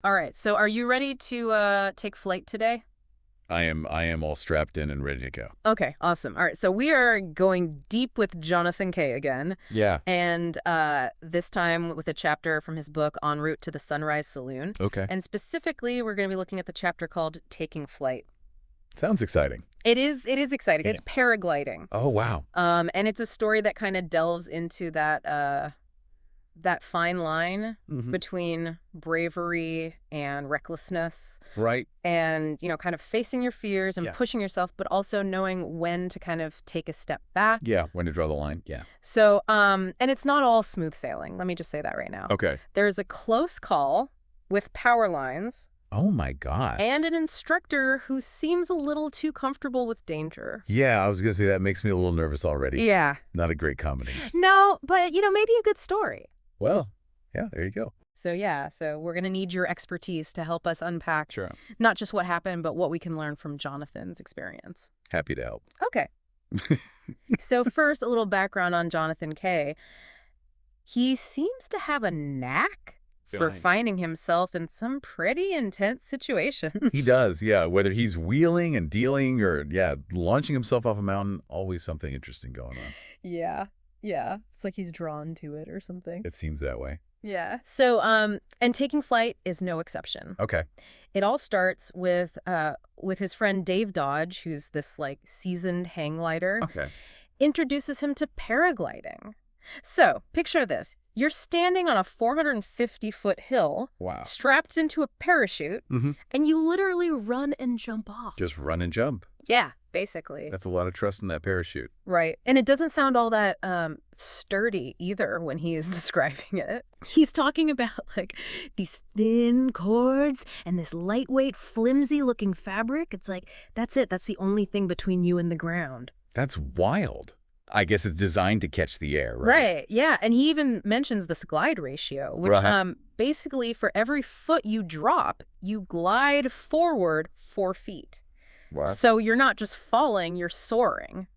All right, so are you ready to take flight today? I am all strapped in and ready to go. Okay, awesome. All right, so we are going deep with Jonathan Kaye again, Yeah. and this time with a chapter from his book En route to the Sunrise Saloon. Okay. And specifically, we're going to be looking at the chapter called Taking Flight. Sounds exciting. It is exciting. Yeah. It's paragliding. Oh, wow. And it's a story that kind of delves into that fine line between bravery and recklessness. Right. And, kind of facing your fears and Yeah. pushing yourself, but also knowing when to kind of take a step back. Yeah. When to draw the line. Yeah. So, and it's not all smooth sailing. Let me just say that right now. Okay. There's a close call with power lines Oh, my gosh. and an instructor who seems a little too comfortable with danger. Yeah, I was going to say that makes me a little nervous already. Yeah. Not a great combination. No, but, maybe a good story. Well, yeah, there you go. So, we're going to need your expertise to help us unpack Sure. not just what happened, but what we can learn from Jonathan's experience. Happy to help. Okay. So first, a little background on Jonathan Kaye. He seems to have a knack for Right. finding himself in some pretty intense situations. He does, yeah. Whether he's wheeling and dealing or, launching himself off a mountain, always something interesting going on. Yeah. Yeah. It's like he's drawn to it or something. It seems that way. Yeah. So, and taking flight is no exception. Okay. It all starts with his friend Dave Dodge, who's this seasoned hang glider, Okay. introduces him to paragliding. So, picture this. You're standing on a 450-foot hill, Wow. strapped into a parachute, and you literally run and jump off. Just run and jump. Yeah, basically. That's a lot of trust in that parachute. Right. And it doesn't sound all that sturdy either when he is describing it. He's talking about these thin cords and this lightweight, flimsy-looking fabric. It's like, that's it. That's the only thing between you and the ground. That's wild. I guess it's designed to catch the air, right? Right, yeah. And he even mentions this glide ratio, which Right. Basically for every foot you drop, you glide forward 4 feet. What? So you're not just falling, you're soaring.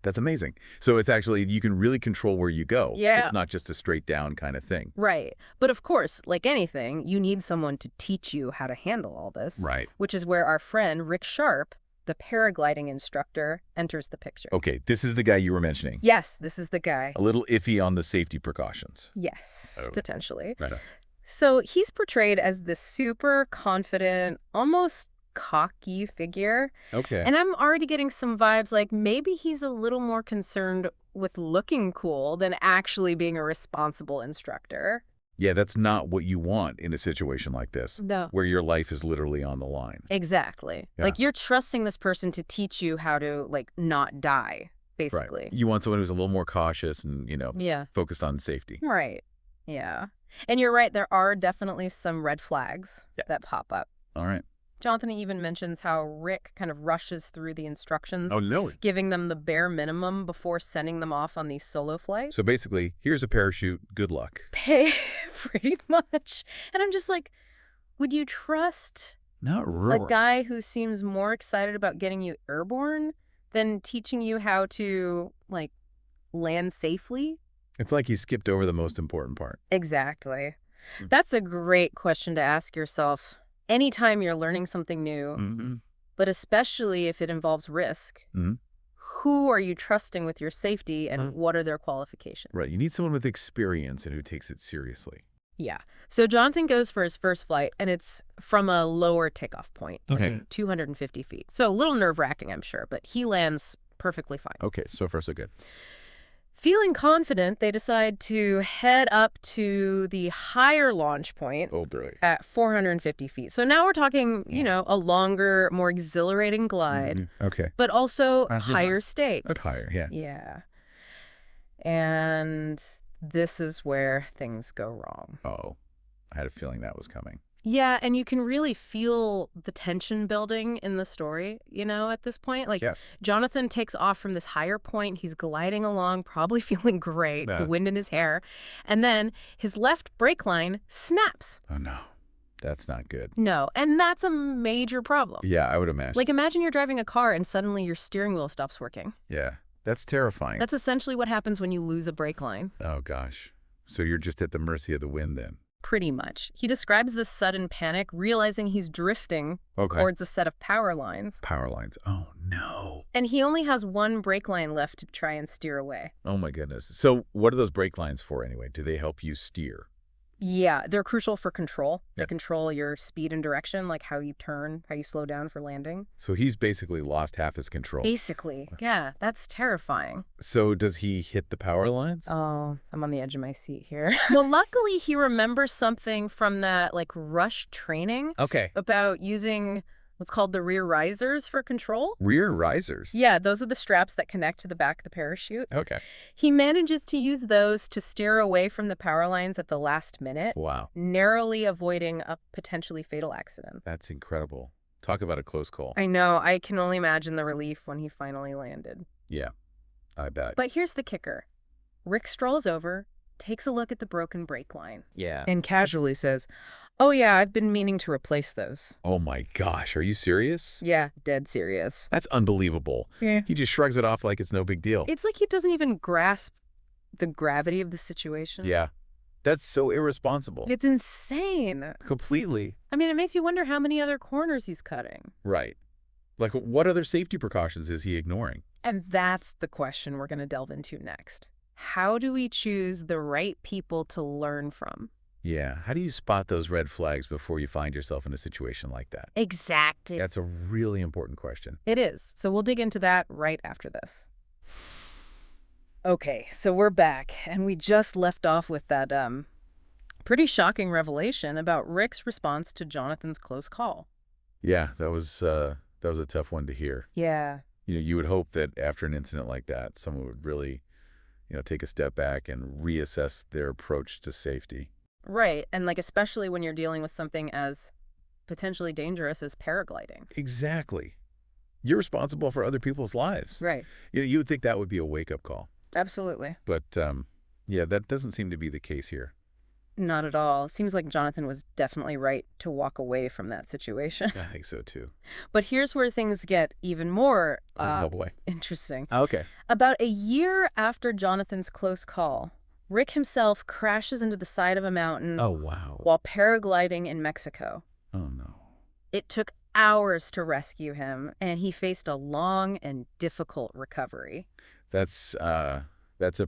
That's amazing. So it's actually, you can really control where you go. Yeah. It's not just a straight down kind of thing. Right. But of course, like anything, you need someone to teach you how to handle all this. Right. Which is where our friend Rick Sharp, the paragliding instructor, enters the picture. Okay, this is the guy you were mentioning. Yes, this is the guy. A little iffy on the safety precautions. Yes, Oh. potentially. Right. So he's portrayed as this super confident, almost cocky figure. Okay. And I'm already getting some vibes like maybe he's a little more concerned with looking cool than actually being a responsible instructor. Yeah, that's not what you want in a situation like this, No. where your life is literally on the line. Exactly. Yeah. Like you're trusting this person to teach you how to not die, basically. Right. You want someone who's a little more cautious and, Yeah. focused on safety. Right. Yeah. And you're right, there are definitely some red flags that pop up. All right. Jonathan even mentions how Rick kind of rushes through the instructions, no. giving them the bare minimum before sending them off on these solo flights. So basically, here's a parachute. Good luck. Pay pretty much. And I'm just like, would you trust Not a really. guy who seems more excited about getting you airborne than teaching you how to, land safely? It's like he skipped over the most important part. Exactly. That's a great question to ask yourself anytime you're learning something new, Mm-hmm. but especially if it involves risk. Mhm. Who are you trusting with your safety and what are their qualifications? Right. You need someone with experience and who takes it seriously. Yeah. So Jonathan goes for his first flight, and it's from a lower takeoff point, Okay. 250 feet. So a little nerve-wracking, I'm sure, but he lands perfectly fine. Okay. So far, so good. Feeling confident, they decide to head up to the higher launch point Oh, boy. at 450 feet. So now we're talking, a longer, more exhilarating glide, Okay. but also Faster higher stakes. But higher, yeah. Yeah. And this is where things go wrong. Oh, I had a feeling that was coming. Yeah, and you can really feel the tension building in the story, at this point. Yeah. Jonathan takes off from this higher point. He's gliding along, probably feeling great, Yeah. the wind in his hair. And then his left brake line snaps. Oh, no. That's not good. No, and that's a major problem. Yeah, I would imagine. Imagine you're driving a car and suddenly your steering wheel stops working. Yeah. That's terrifying. That's essentially what happens when you lose a brake line. Oh, gosh. So you're just at the mercy of the wind then. Pretty much. He describes this sudden panic, realizing he's drifting Okay. towards a set of power lines. Power lines. Oh, no. And he only has one brake line left to try and steer away. Oh, my goodness. So what are those brake lines for anyway? Do they help you steer? Yeah, they're crucial for control. They Yep. control your speed and direction, like how you turn, how you slow down for landing. So he's basically lost half his control. Basically. Yeah, that's terrifying. So does he hit the power lines? Oh, I'm on the edge of my seat here. Well, luckily he remembers something from that like rush training Okay. about using what's called the rear risers for control. Rear risers? Yeah, those are the straps that connect to the back of the parachute. Okay. He manages to use those to steer away from the power lines at the last minute, Wow. narrowly avoiding a potentially fatal accident. That's incredible. Talk about a close call. I know, I can only imagine the relief when he finally landed. Yeah, I bet. But here's the kicker. Rick strolls over, takes a look at the broken brake line, Yeah. and casually says, "Oh yeah, I've been meaning to replace those." Oh my gosh, are you serious? Yeah, dead serious. That's unbelievable. Yeah. He just shrugs it off like it's no big deal. It's like he doesn't even grasp the gravity of the situation. Yeah. That's so irresponsible. It's insane. Completely. I mean, it makes you wonder how many other corners he's cutting. Right. Like, what other safety precautions is he ignoring? And that's the question we're going to delve into next. How do we choose the right people to learn from? Yeah. How do you spot those red flags before you find yourself in a situation like that? Exactly. That's a really important question. It is. So we'll dig into that right after this. Okay, so we're back, and we just left off with that pretty shocking revelation about Rick's response to Jonathan's close call. Yeah, that was a tough one to hear. Yeah. You know, you would hope that after an incident like that, someone would really, take a step back and reassess their approach to safety. Right, and like especially when you're dealing with something as potentially dangerous as paragliding. Exactly. You're responsible for other people's lives. Right. You would think that would be a wake-up call. Absolutely. But, yeah, that doesn't seem to be the case here. Not at all. Seems like Jonathan was definitely right to walk away from that situation. I think so, too. But here's where things get even more Oh, boy. interesting. Okay. About a year after Jonathan's close call, Rick himself crashes into the side of a mountain Oh, wow. while paragliding in Mexico. Oh, no. It took hours to rescue him, and he faced a long and difficult recovery. That's a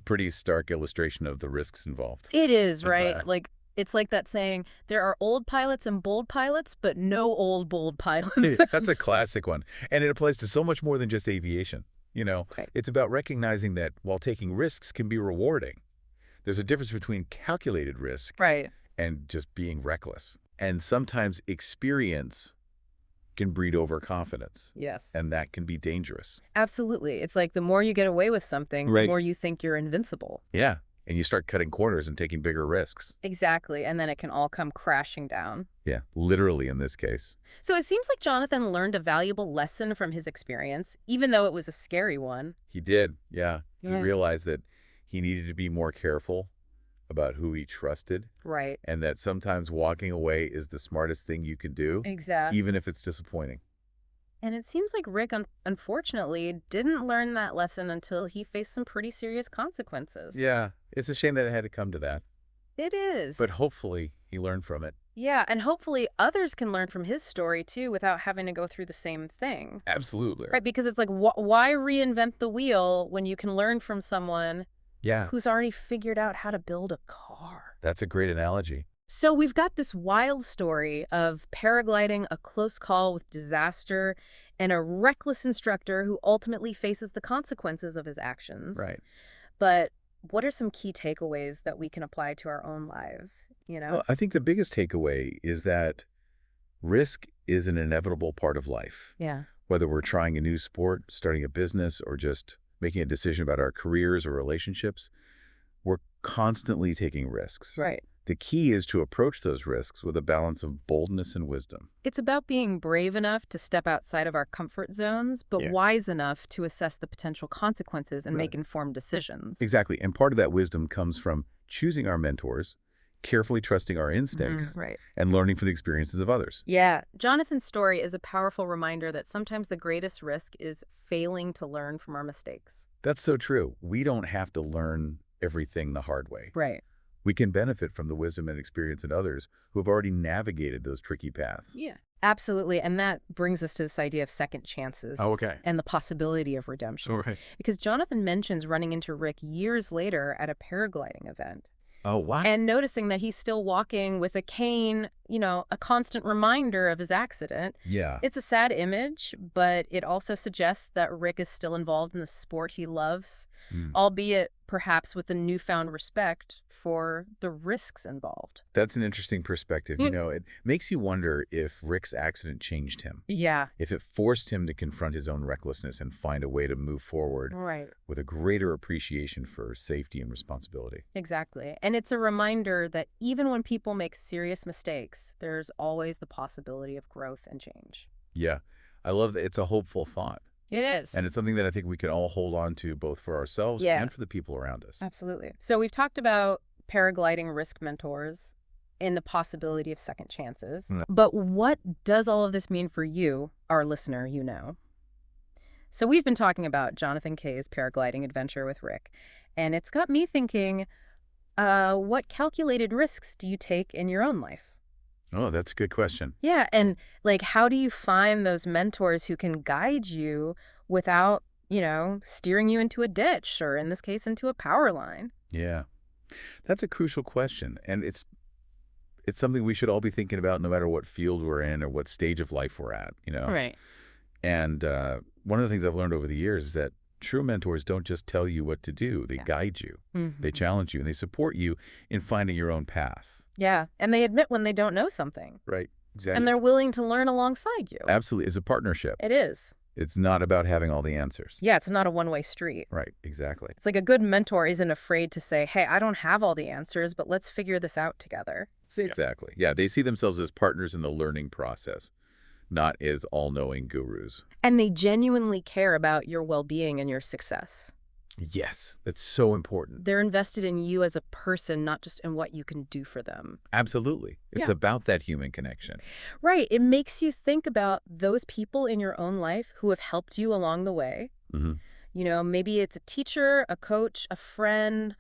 pretty stark illustration of the risks involved. It is, With right? that. Like, it's like that saying, there are old pilots and bold pilots, but no old bold pilots. That's a classic one. And it applies to so much more than just aviation. Right. It's about recognizing that while taking risks can be rewarding, there's a difference between calculated risk Right. and just being reckless. And sometimes experience can breed overconfidence, Yes. and that can be dangerous. Absolutely. It's like the more you get away with something, Right. the more you think you're invincible. Yeah, and you start cutting corners and taking bigger risks. Exactly. And then it can all come crashing down. Yeah, literally in this case. So it seems like Jonathan learned a valuable lesson from his experience, even though it was a scary one. He did, yeah. Yeah. He realized that he needed to be more careful about who he trusted, Right. and that sometimes walking away is the smartest thing you can do, Exactly. even if it's disappointing. And it seems like Rick, unfortunately, didn't learn that lesson until he faced some pretty serious consequences. Yeah, it's a shame that it had to come to that, It is. but hopefully he learned from it. Yeah, and hopefully others can learn from his story, too, without having to go through the same thing. Absolutely. Right, because it's like, why reinvent the wheel when you can learn from someone Yeah, who's already figured out how to build a car? that's a great analogy. So we've got this wild story of paragliding, a close call with disaster, and a reckless instructor who ultimately faces the consequences of his actions. Right. But what are some key takeaways that we can apply to our own lives, Well, I think the biggest takeaway is that risk is an inevitable part of life. Yeah. Whether we're trying a new sport, starting a business, or just making a decision about our careers or relationships, we're constantly taking risks. Right. The key is to approach those risks with a balance of boldness and wisdom. It's about being brave enough to step outside of our comfort zones, but Yeah. wise enough to assess the potential consequences and Right. make informed decisions. Exactly. And part of that wisdom comes from choosing our mentors, carefully trusting our instincts, Right. and learning from the experiences of others. Yeah, Jonathan's story is a powerful reminder that sometimes the greatest risk is failing to learn from our mistakes. That's so true. We don't have to learn everything the hard way. Right. We can benefit from the wisdom and experience in others who have already navigated those tricky paths. Yeah. Absolutely. And that brings us to this idea of second chances Oh, okay. and the possibility of redemption. Okay. Because Jonathan mentions running into Rick years later at a paragliding event Oh, what? and noticing that he's still walking with a cane, a constant reminder of his accident. Yeah. It's a sad image, but it also suggests that Rick is still involved in the sport he loves, Mm. albeit perhaps with a newfound respect for the risks involved. That's an interesting perspective. Mm. It makes you wonder if Rick's accident changed him, Yeah, if it forced him to confront his own recklessness and find a way to move forward right. with a greater appreciation for safety and responsibility. Exactly. And it's a reminder that even when people make serious mistakes, there's always the possibility of growth and change. Yeah. I love that it's a hopeful thought. It is. And it's something that I think we can all hold on to both for ourselves Yeah. and for the people around us. Absolutely. So we've talked about paragliding risk mentors and the possibility of second chances. Mm. But what does all of this mean for you, our listener, So we've been talking about Jonathan Kaye's paragliding adventure with Rick, and it's got me thinking, what calculated risks do you take in your own life? Oh, that's a good question. Yeah, and how do you find those mentors who can guide you without, steering you into a ditch or in this case into a power line? Yeah. That's a crucial question. And it's something we should all be thinking about no matter what field we're in or what stage of life we're at. Right. And one of the things I've learned over the years is that true mentors don't just tell you what to do. They Yeah. guide you. Mhm. They challenge you, and they support you in finding your own path. Yeah, and they admit when they don't know something, Right. Exactly. and they're willing to learn alongside you. Absolutely. It's a partnership. It is. It's not about having all the answers. Yeah, it's not a one-way street. Right. Exactly. It's like a good mentor isn't afraid to say, hey, I don't have all the answers, but let's figure this out together. Exactly. Yeah. They see themselves as partners in the learning process, not as all-knowing gurus. And they genuinely care about your well-being and your success. Yes. That's so important. They're invested in you as a person, not just in what you can do for them. Absolutely. It's Yeah. about that human connection. Right. It makes you think about those people in your own life who have helped you along the way. Hmm. Maybe it's a teacher, a coach, a friend,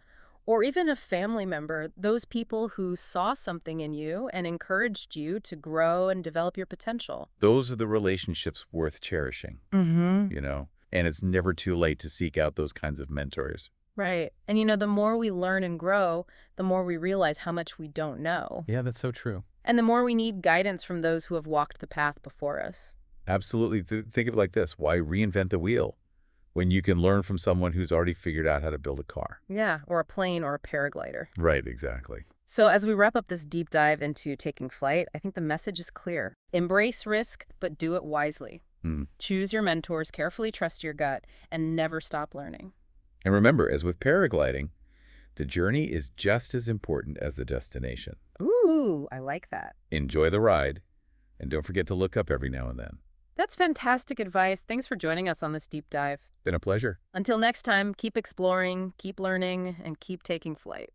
or even a family member, those people who saw something in you and encouraged you to grow and develop your potential. Those are the relationships worth cherishing, Mm-hmm. And it's never too late to seek out those kinds of mentors. Right. And the more we learn and grow, the more we realize how much we don't know. Yeah, that's so true. And the more we need guidance from those who have walked the path before us. Absolutely. Think of it like this. Why reinvent the wheel when you can learn from someone who's already figured out how to build a car? Yeah, or a plane or a paraglider. Right, exactly. So as we wrap up this deep dive into taking flight, I think the message is clear. Embrace risk, but do it wisely. Mm. Choose your mentors, carefully trust your gut, and never stop learning. And remember, as with paragliding, the journey is just as important as the destination. Ooh, I like that. Enjoy the ride, and don't forget to look up every now and then. That's fantastic advice. Thanks for joining us on this deep dive. Been a pleasure. Until next time, keep exploring, keep learning, and keep taking flight.